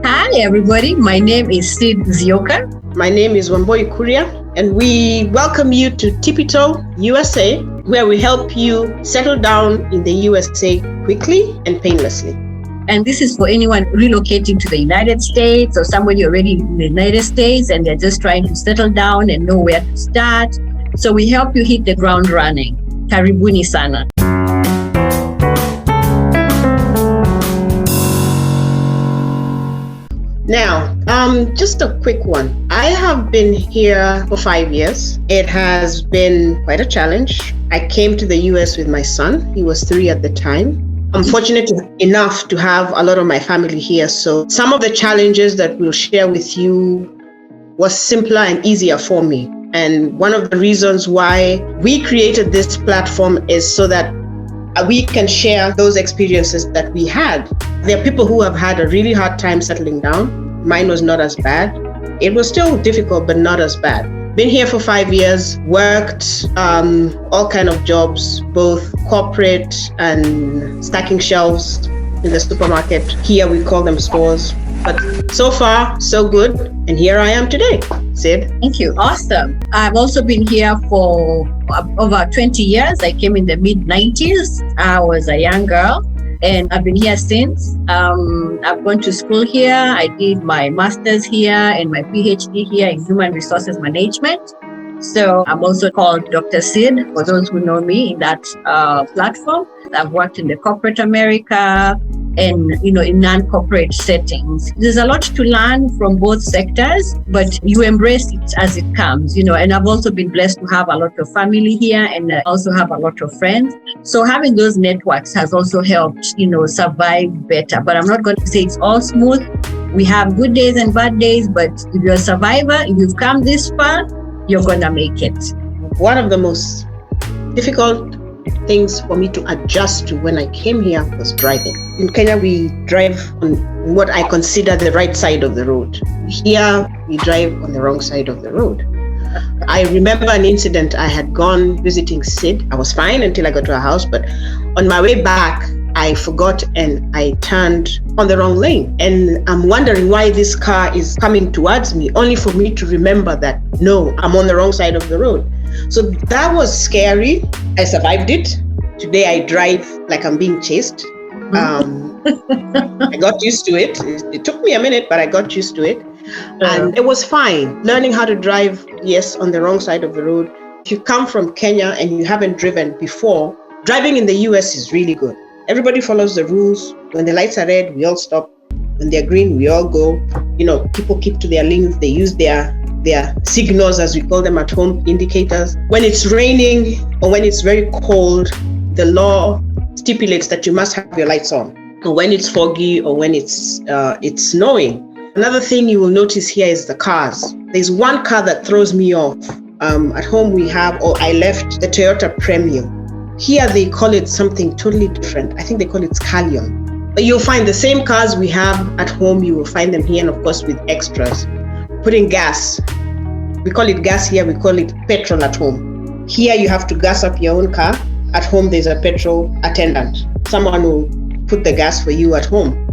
Hi, everybody. My name is Sid Zioka. My name is Wamboi Kuria, and we welcome you to Tipito, USA, where we help you settle down in the USA quickly and painlessly. And this is for anyone relocating to the United States or somebody already in the United States and they're just trying to settle down and know where to start. So we help you hit the ground running. Karibuni sana. Now, just a quick one. I have been here for 5 years. It has been quite a challenge. I came to the US with my son. He was 3 at the time. I'm fortunate enough to have a lot of my family here. So some of the challenges that we'll share with you was simpler and easier for me. And one of the reasons why we created this platform is so that we can share those experiences that we had. There are people who have had a really hard time settling down. Mine was not as bad. It was still difficult, but not as bad. Been here for 5 years, worked all kind of jobs, both corporate and stacking shelves in the supermarket. Here we call them stores. But so far, so good. And here I am today. Sid? Thank you. Awesome. I've also been here for over 20 years. I came in the mid-90s. I was a young girl. And I've been here since. I've gone to school here. I did my master's here and my PhD here in human resources management. So I'm also called Dr. Sid, for those who know me in that platform. I've worked in the corporate America and, in non-corporate settings. There's a lot to learn from both sectors, but you embrace it as it comes, and I've also been blessed to have a lot of family here and also have a lot of friends. So having those networks has also helped, survive better. But I'm not going to say it's all smooth. We have good days and bad days, but if you're a survivor, if you've come this far, you're going to make it. One of the most difficult things for me to adjust to when I came here was driving. In Kenya, we drive on what I consider the right side of the road. Here, we drive on the wrong side of the road. I remember an incident. I had gone visiting Sid. I was fine until I got to her house, but on my way back, I forgot and I turned on the wrong lane. And I'm wondering why this car is coming towards me, only for me to remember that, no, I'm on the wrong side of the road. So that was scary. I survived it. Today I drive like I'm being chased. I got used to it. It took me a minute, but I got used to it. And it was fine. Learning how to drive, yes, on the wrong side of the road. If you come from Kenya and you haven't driven before, driving in the US is really good. Everybody follows the rules. When the lights are red, we all stop. When they're green, we all go. People keep to their lanes. They use their signals, as we call them at home, indicators. When it's raining or when it's very cold, the law stipulates that you must have your lights on. Or when it's foggy or when it's snowing. Another thing you will notice here is the cars. There's one car that throws me off. At home I left the Toyota Premium. Here they call it something totally different. I think they call it Scallion. But you'll find the same cars we have at home, you will find them here, and of course with extras. Putting gas. We call it gas here, we call it petrol at home. Here you have to gas up your own car. At home there's a petrol attendant. Someone will put the gas for you at home.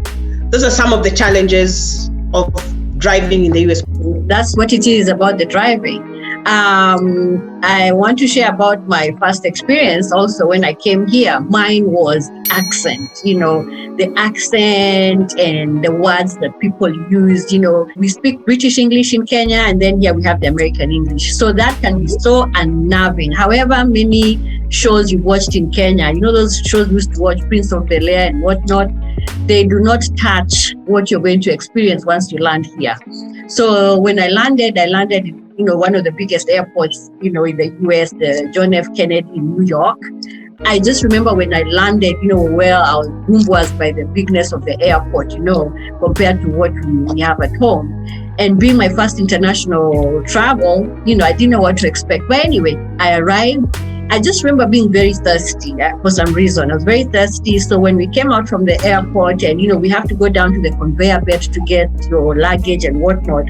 Those are some of the challenges of driving in the US. That's what it is about the driving. I want to share about my first experience also when I came here. Mine was accent, the accent and the words that people use. We speak British English in Kenya and then here we have the American English. So that can be so unnerving. However many shows you watched in Kenya, those shows we used to watch, Prince of Bel-Air and whatnot, they do not touch what you're going to experience once you land here. So when I landed one of the biggest airports, in the US, the John F. Kennedy in New York. I just remember when I landed, where our room was by the bigness of the airport, compared to what we have at home. And being my first international travel, I didn't know what to expect. But anyway, I arrived. I just remember being very thirsty for some reason. I was very thirsty. So when we came out from the airport and, we have to go down to the conveyor belt to get your luggage and whatnot,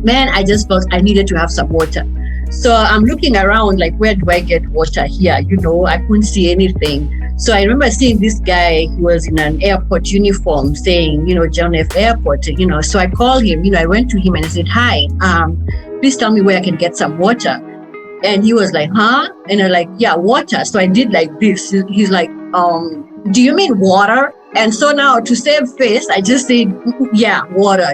man, I just felt I needed to have some water. So I'm looking around like, where do I get water here? I couldn't see anything. So I remember seeing this guy, he was in an airport uniform saying, John F. Airport, so I called him, I went to him and I said, hi, please tell me where I can get some water. And he was like, huh? And I'm like, yeah, water. So I did like this. He's like, do you mean water? And so now to save face, I just said, yeah, water,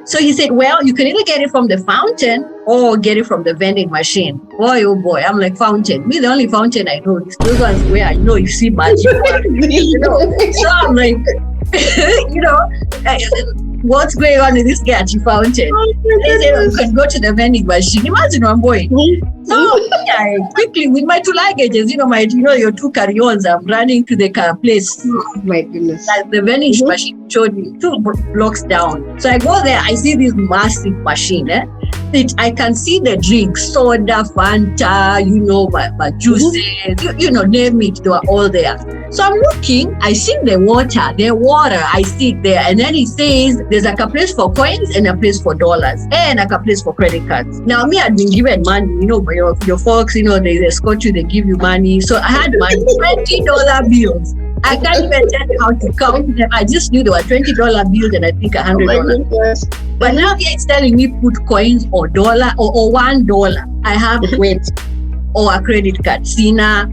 So he said, well, you can either get it from the fountain or get it from the vending machine. Boy, oh boy, I'm like, fountain. Me, the only fountain I know is those ones where I know you see magic. So I'm like, what's going on in this Gachi fountain? They said, you can go to the vending machine. Imagine one boy. So I quickly, with my 2 luggages, your 2 carry-ons, I'm running to the car place. Oh my goodness. The vending machine showed me 2 blocks down. So I go there, I see this massive machine. I can see the drinks, soda, Fanta, my juices, name it, they were all there. So I'm looking, I see the water, I see it there. And then it says there's like a place for coins and a place for dollars and like a place for credit cards. Now, me, I'd been given money, by your folks, they escort you, they give you money. So I had my $20 bills. I can't even tell you how to count them. I just knew there were $20 bills and I think $100. But now here it's telling me put coins or dollar or $1. I have weight or a credit card, Sina,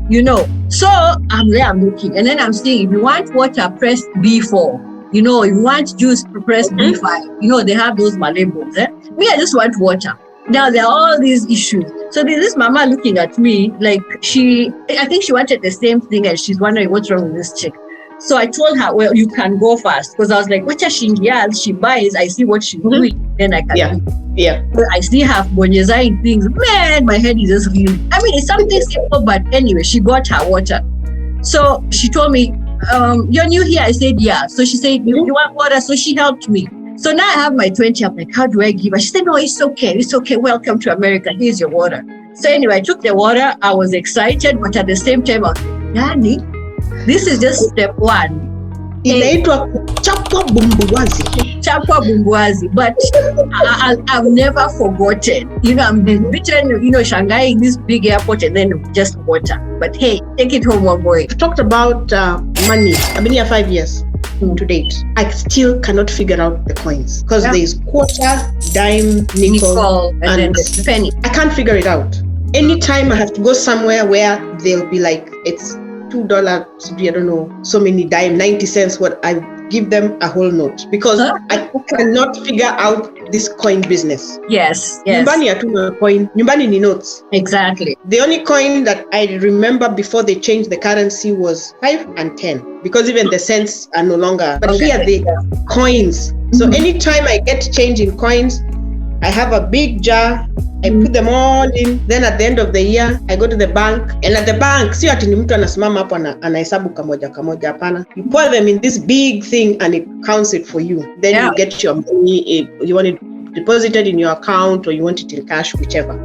So I'm there, I'm looking. And then I'm saying, if you want water, press B4. If you want juice, press B5. They have those labels. Me, I just want water. Now there are all these issues. So there's this mama looking at me like I think she wanted the same thing and she's wondering what's wrong with this chick. So I told her, well, you can go fast because I was like, what she buys, I see what she's doing, then I can do. Yeah. So I see her designing things. Man, my head is just reeling. I mean, it's something simple, but anyway, she got her water. So she told me, you're new here? I said, yeah. So she said, you want water? So she helped me. So now I have my 20. I'm like, how do I give her? She said, no, it's okay. It's okay. Welcome to America. Here's your water. So anyway, I took the water. I was excited, but at the same time, I was like, Yani, this is just step 1. Inaitwa chapwa bumbuazi, but I've never forgotten. I'm bitten, Shanghai in this big airport and then just water. But hey, take it home, one boy. You talked about money. I've been here 5 years to date. I still cannot figure out the coins because there's quarter, dime, nickel, and then the penny. I can't figure it out. Anytime I have to go somewhere where they'll be like, it's $2, I don't know, so many dime, 90 cents, what I give them a whole note because I cannot figure out this coin business. Yes. Nyumbani hatuna coin, nyumbani ni notes. Exactly. The only coin that I remember before they changed the currency was 5 and 10 because even the cents are no longer. But here the coins. So anytime I get change in coins, I have a big jar. I put them all in. Then at the end of the year, I go to the bank. And at the bank, sio ati ni mtu anasimama hapo anahesabu kamoja hapana. You pour them in this big thing and it counts it for you. Then you get your money. You want it deposited in your account or you want it in cash, whichever.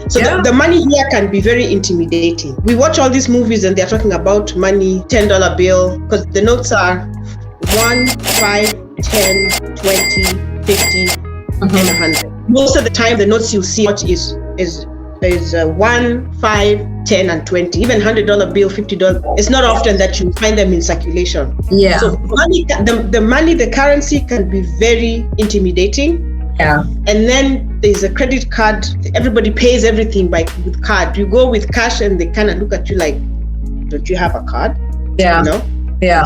So the money here can be very intimidating. We watch all these movies and they're talking about money, $10 bill, because the notes are 1, 5, 10, 20, 50, and 100. Most of the time, the notes you'll see is 1, 5, 10, and 20. Even $100 bill, $50. It's not often that you find them in circulation. Yeah. So money, the currency can be very intimidating. Yeah. And then there's a credit card. Everybody pays everything with card. You go with cash and they kind of look at you like, don't you have a card? Yeah. Yeah.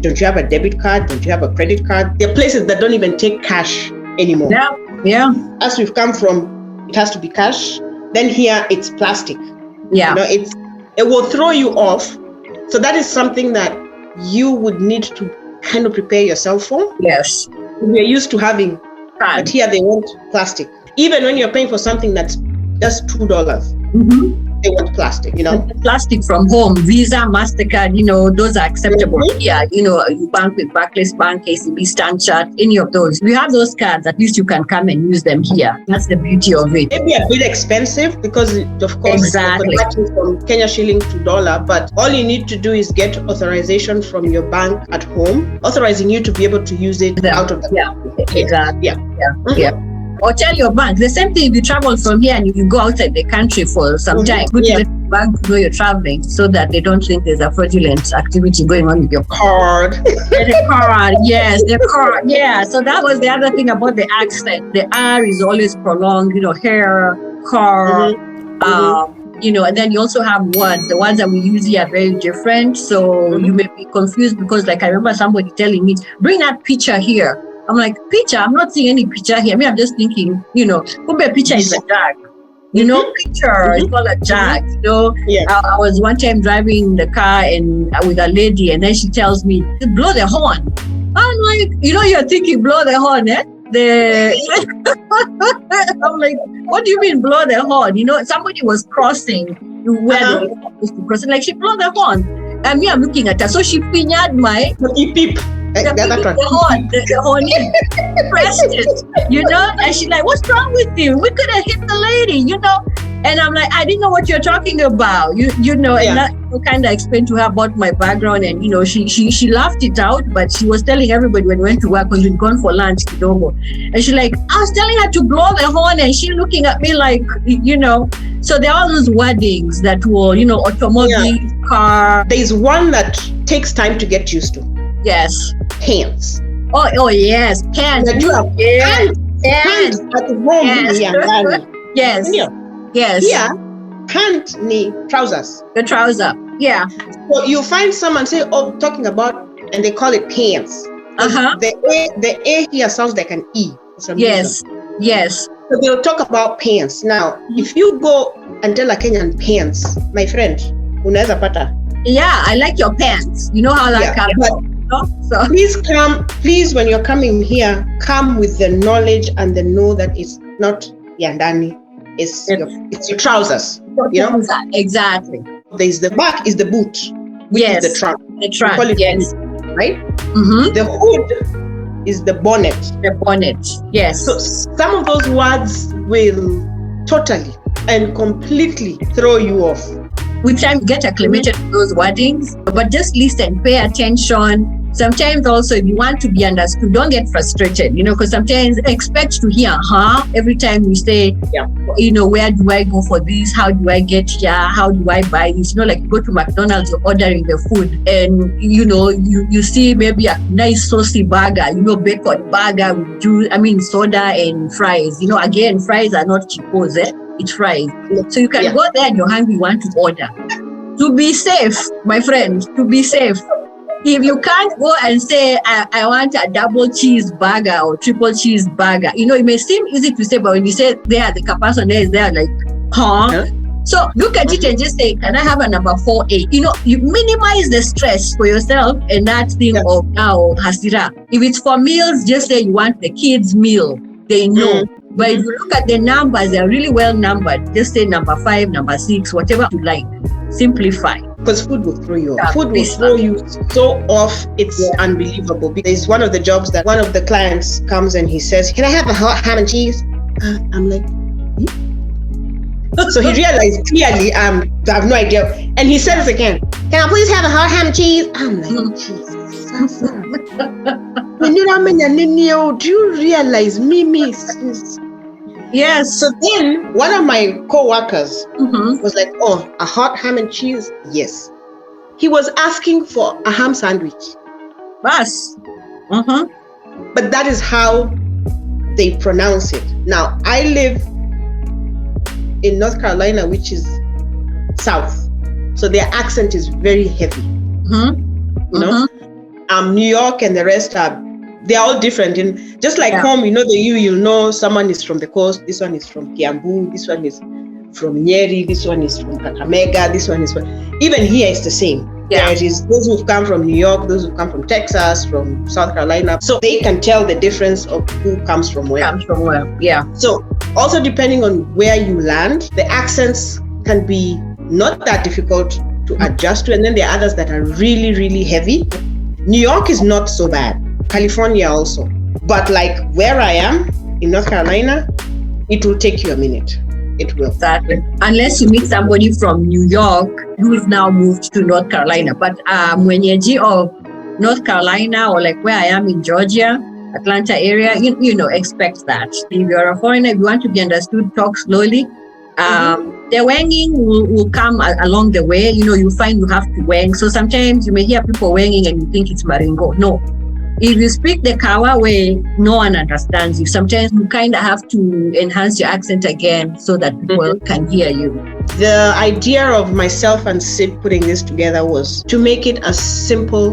Don't you have a debit card? Don't you have a credit card? There are places that don't even take cash anymore. Yeah. As we've come from, it has to be cash. Then here it's plastic. Yeah. It will throw you off. So that is something that you would need to kind of prepare yourself for. Yes. We're used to having, but here they want plastic. Even when you're paying for something that's just $2. They want plastic, Plastic from home, Visa, MasterCard, those are acceptable. Yeah, you bank with Barclays Bank, KCB, Stanchart, any of those. We have those cards, at least you can come and use them here. That's the beauty of it. Maybe a bit expensive because, of course, exactly, from Kenya shilling to dollar, but all you need to do is get authorization from your bank at home, authorizing you to be able to use it out of the exactly. Yeah. Or tell your bank. The same thing if you travel from here and you go outside the country for some time. Good to let the bank know you're traveling so that they don't think there's a fraudulent activity going on with your Card. The card, yes, the card, yeah. So that was the other thing about the accent. The R is always prolonged, hair, car, and then you also have words. The words that we use here are very different. So you may be confused because, like, I remember somebody telling me, bring that picture here. I'm like, picture? I'm not seeing any picture here. I mean, I'm just thinking, kumbe picture is a jag. Picture is called a jag. I was one time driving the car and with a lady, and then she tells me, blow the horn. I'm like, you're thinking blow the horn, eh? I'm like, what do you mean blow the horn? Somebody was crossing where they were supposed to cross, and like she blew the horn. And me, I'm looking at her. So she fingered my beep. The horn, pressed it, and she's like, what's wrong with you? We could have hit the lady, And I'm like, I didn't know what you're talking about, and that kind of explained to her about my background, and she laughed it out, but she was telling everybody when we went to work because we'd gone for lunch kidogo, and she's like, I was telling her to blow the horn, and she looking at me like, So there are all those wordings that will, automobile, car. There's one that takes time to get used to. Yes. Pants. Oh yes, pants. That you have pants at home. Yes. Yes. Yeah. Pant ni trousers. The trouser. Yeah. So you find someone say, talking about, and they call it pants. The A here sounds like an E. For some reason. Yes. So they'll talk about pants. Now, if you go and tell a Kenyan pants, my friend, unaweza pata. Yeah, I like your pants. You know how that comes. So Please, when you're coming here, come with the knowledge and the know that it's not yandani, it's your trousers. Exactly. There's the back is the boot, which is the trunk. The trunk, yes. Boot, right? The hood is the bonnet. The bonnet, yes. So some of those words will totally and completely throw you off. With time, get acclimated to those wordings, but just listen, pay attention. Sometimes also, if you want to be understood, don't get frustrated, because sometimes expect to hear, every time you say, where do I go for this? How do I get here? How do I buy this? Like you go to McDonald's, you're ordering the food and, you see maybe a nice saucy burger, bacon burger with juice, soda and fries. Again, fries are not cheapos, It's fries. So you can go there and you're hungry, you want to order. To be safe, my friend, to be safe. If you can't go and say, I want a double cheeseburger or triple cheeseburger, it may seem easy to say, but when you say there, the person there is there like, So look at it and just say, can I have a number 4A? You minimize the stress for yourself and that thing of now hasira. If it's for meals, just say you want the kids' meal. They know. But if you look at the numbers, they're really well numbered. Just say number 5, number 6, whatever you like. Simplify. Because food will throw you off. Food will throw you so off. It's unbelievable. There's one of the jobs that one of the clients comes and he says, can I have a hot ham and cheese? I'm like, So he realized clearly, I have no idea. And he says again, can I please have a hot ham and cheese? I'm like, Jesus. Do you realize Mimi? Yes. So then one of my co-workers was like, a hot ham and cheese? Yes. He was asking for a ham sandwich. Bas. But that is how they pronounce it. Now, I live in North Carolina, which is south. So their accent is very heavy. New York and the rest they're all different. And just like home, you'll know someone is from the coast, this one is from Kiambu, this one is from Nyeri, this one is from Kakamega, this one is from... Even here it's the same. There is those who've come from New York, those who come from Texas, from South Carolina. So they can tell the difference of who comes from where. So also depending on where you land, the accents can be not that difficult to adjust to. And then there are others that are really, really heavy. New York is not so bad. California also. But like where I am in North Carolina, it will take you a minute. It will. Exactly. Unless you meet somebody from New York who's now moved to North Carolina. But mwenyeji of North Carolina or like where I am in Georgia, Atlanta area, expect that. If you're a foreigner, if you want to be understood, talk slowly. The wanging will come along the way. You find you have to wang. So sometimes you may hear people wanging and you think it's Maringo. No. If you speak the Kawa way, no one understands you. Sometimes you kind of have to enhance your accent again so that people can hear you. The idea of myself and Sid putting this together was to make it as simple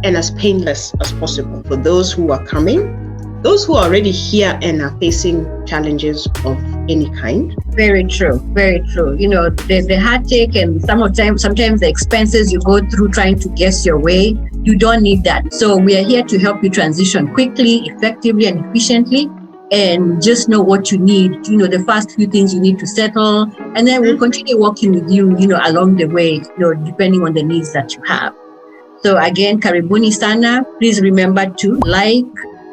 and as painless as possible for those who are coming, those who are already here and are facing challenges of any kind. Very true, very true. The heartache and sometimes the expenses you go through trying to guess your way, you don't need that. So we are here to help you transition quickly, effectively, and efficiently, and just know what you need. The first few things you need to settle, and then we'll continue working with you, along the way, depending on the needs that you have. So again, karibuni sana. Please remember to like,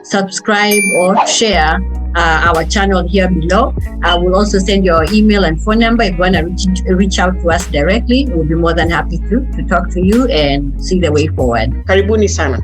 subscribe, or share our channel here below. I will also send your email and phone number if you want to reach out to us directly. We'll be more than happy to talk to you and see the way forward. Karibuni sana.